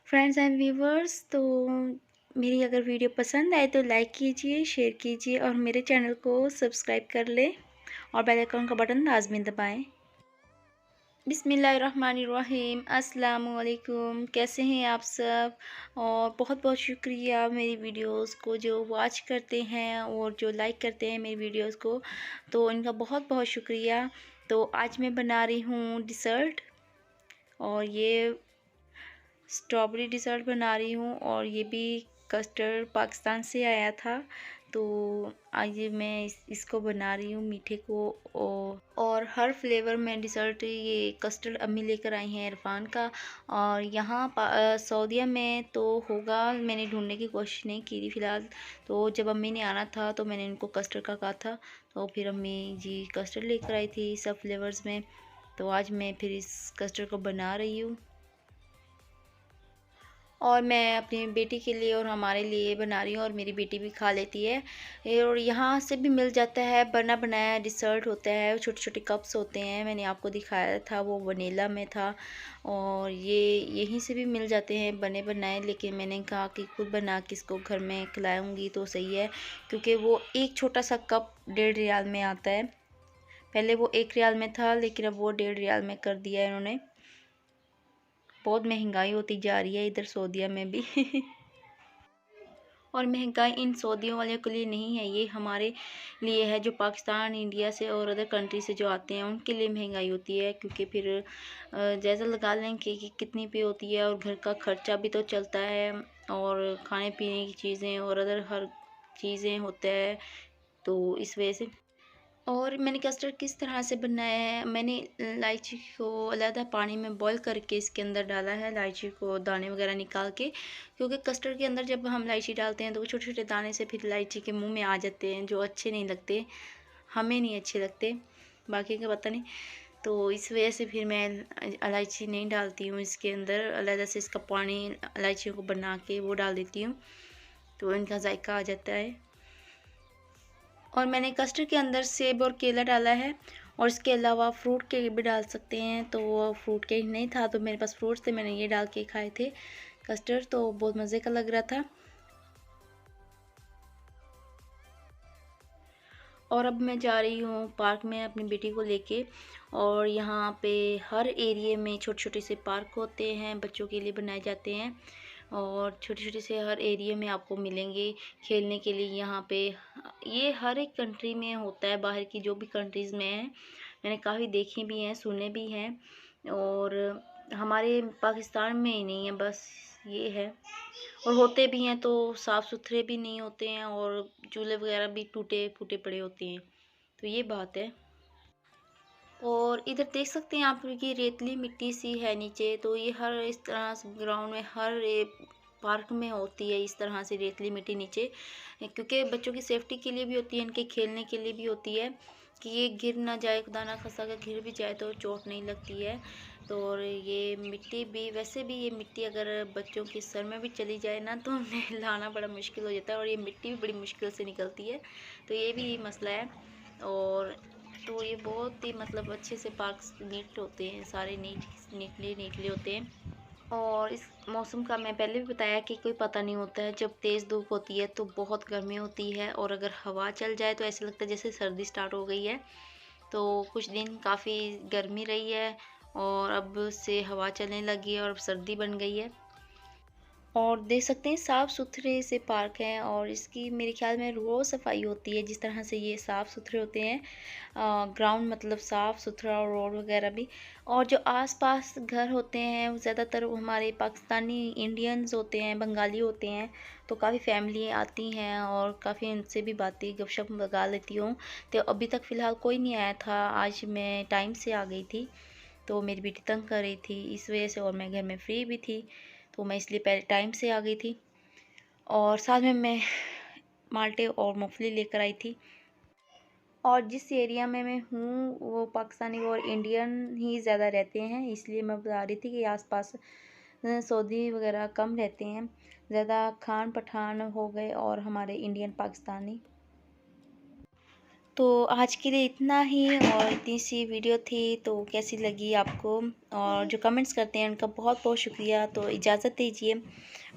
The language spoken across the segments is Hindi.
फ्रेंड्स एंड व्यूवर्स, तो मेरी अगर वीडियो पसंद आए तो लाइक कीजिए, शेयर कीजिए और मेरे चैनल को सब्सक्राइब कर लें और बेल आइकन का बटन लाजमी दबाएं। बिस्मिल्लाहिर्रहमानिर्रहीम, अस्सलाम वालेकुम। कैसे हैं आप सब? और बहुत बहुत शुक्रिया मेरी वीडियोस को जो वॉच करते हैं और जो लाइक करते हैं मेरी वीडियोस को, तो इनका बहुत बहुत शुक्रिया। तो आज मैं बना रही हूँ डिज़र्ट, और ये स्ट्रॉबेरी डिज़र्ट बना रही हूँ और ये भी कस्टर्ड पाकिस्तान से आया था। तो आज मैं इसको बना रही हूँ मीठे को। और हर फ्लेवर में डिज़र्ट ये कस्टर्ड अम्मी लेकर आई हैं इरफान का। और यहाँ सऊदीया में तो होगा, मैंने ढूंढने की कोशिश नहीं की थी फ़िलहाल। तो जब अम्मी ने आना था तो मैंने इनको कस्टर्ड का कहा था, तो फिर अम्मी जी कस्टर्ड लेकर आई थी सब फ्लेवर्स में। तो आज मैं फिर इस कस्टर्ड को बना रही हूँ और मैं अपनी बेटी के लिए और हमारे लिए बना रही हूँ, और मेरी बेटी भी खा लेती है। और यहाँ से भी मिल जाता है, बना बनाया डिज़र्ट होता है, छोटे छोटे कप्स होते हैं। मैंने आपको दिखाया था, वो वनीला में था। और ये यहीं से भी मिल जाते हैं बने बनाए, लेकिन मैंने कहा कि खुद बना के इसको घर में खिलाऊँगी तो सही है, क्योंकि वो एक छोटा सा कप 1.5 रियाल में आता है। पहले वो 1 रियाल में था, लेकिन अब वो 1.5 रियाल में कर दिया है इन्होंने। बहुत महंगाई होती जा रही है इधर सऊदीया में भी और महंगाई इन सऊदियों वालों के लिए नहीं है, ये हमारे लिए है, जो पाकिस्तान, इंडिया से और अदर कंट्री से जो आते हैं उनके लिए महंगाई होती है। क्योंकि फिर जायज़ा लगा लें कि कितनी पे होती है, और घर का खर्चा भी तो चलता है, और खाने पीने की चीज़ें और अदर हर चीज़ें होता है, तो इस वजह से। और मैंने कस्टर्ड किस तरह से बनाया है, मैंने इलायची को अलहदा पानी में बॉईल करके इसके अंदर डाला है, इलायची को दाने वगैरह निकाल के। क्योंकि कस्टर्ड के अंदर जब हम इलायची डालते हैं तो वो छोटे छोटे दाने से फिर इलायची के मुंह में आ जाते हैं, जो अच्छे नहीं लगते, हमें नहीं अच्छे लगते, बाकी का पता नहीं। तो इस वजह से फिर मैं इलायची नहीं डालती हूँ इसके अंदर, अलहदा से इसका पानी इलायचियों को बना के वो डाल देती हूँ, तो इनका जायका आ जाता है। और मैंने कस्टर्ड के अंदर सेब और केला डाला है, और इसके अलावा फ्रूट केक भी डाल सकते हैं। तो वो फ्रूट केक नहीं था तो मेरे पास फ्रूट्स थे, मैंने ये डाल के खाए थे कस्टर्ड, तो बहुत मज़े का लग रहा था। और अब मैं जा रही हूँ पार्क में अपनी बेटी को लेके। और यहाँ पे हर एरिया में छोटे छोटे से पार्क होते हैं, बच्चों के लिए बनाए जाते हैं, और छोटे छोटे से हर एरिया में आपको मिलेंगे खेलने के लिए। यहाँ पे ये हर एक कंट्री में होता है, बाहर की जो भी कंट्रीज़ में है, मैंने काफ़ी देखे भी हैं, सुने भी हैं, और हमारे पाकिस्तान में ही नहीं है, बस ये है। और होते भी हैं तो साफ़ सुथरे भी नहीं होते हैं, और चूल्हे वगैरह भी टूटे फूटे पड़े होते हैं, तो ये बात है। और इधर देख सकते हैं आप कि रेतली मिट्टी सी है नीचे, तो ये हर इस तरह से ग्राउंड में हर पार्क में होती है इस तरह से रेतली मिट्टी नीचे, क्योंकि बच्चों की सेफ्टी के लिए भी होती है, इनके खेलने के लिए भी होती है, कि ये गिर ना जाए, खुदा ना खास्ता अगर गिर भी जाए तो चोट नहीं लगती है। तो और ये मिट्टी भी, वैसे भी ये मिट्टी अगर बच्चों के सर में भी चली जाए ना तो उन्हें लाना बड़ा मुश्किल हो जाता है, और ये मिट्टी भी बड़ी मुश्किल से निकलती है, तो ये भी मसला है। और तो ये बहुत ही मतलब अच्छे से पार्क्स नीट होते हैं, सारे नीटली नीटली होते हैं। और इस मौसम का मैं पहले भी बताया कि कोई पता नहीं होता है, जब तेज़ धूप होती है तो बहुत गर्मी होती है, और अगर हवा चल जाए तो ऐसा लगता है जैसे सर्दी स्टार्ट हो गई है। तो कुछ दिन काफ़ी गर्मी रही है, और अब से हवा चलने लगी है और अब सर्दी बन गई है। और देख सकते हैं साफ़ सुथरे से पार्क हैं, और इसकी मेरे ख्याल में रोज़ सफाई होती है, जिस तरह से ये साफ़ सुथरे होते हैं ग्राउंड, मतलब साफ़ सुथरा, और रोड वगैरह भी। और जो आसपास घर होते हैं वो ज़्यादातर हमारे पाकिस्तानी इंडियंस होते हैं, बंगाली होते हैं, तो काफ़ी फैमिली आती हैं और काफ़ी उनसे भी बातें गपशप लगा लेती हूँ। तो अभी तक फ़िलहाल कोई नहीं आया था, आज मैं टाइम से आ गई थी, तो मेरी बेटी तंग कर रही थी इस वजह से, और मैं घर में फ्री भी थी, तो मैं इसलिए पहले टाइम से आ गई थी। और साथ में मैं माल्टे और मूंगफली लेकर आई थी। और जिस एरिया में मैं हूँ वो पाकिस्तानी और इंडियन ही ज़्यादा रहते हैं, इसलिए मैं बता रही थी कि आसपास सऊदी वगैरह कम रहते हैं, ज़्यादा खान पठान हो गए और हमारे इंडियन पाकिस्तानी। तो आज के लिए इतना ही, और इतनी सी वीडियो थी, तो कैसी लगी आपको, और जो कमेंट्स करते हैं उनका बहुत बहुत शुक्रिया। तो इजाज़त दीजिए।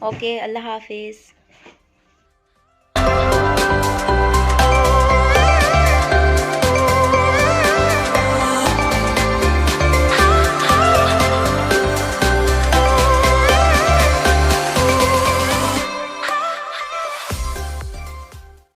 ओके, अल्लाह हाफिज़।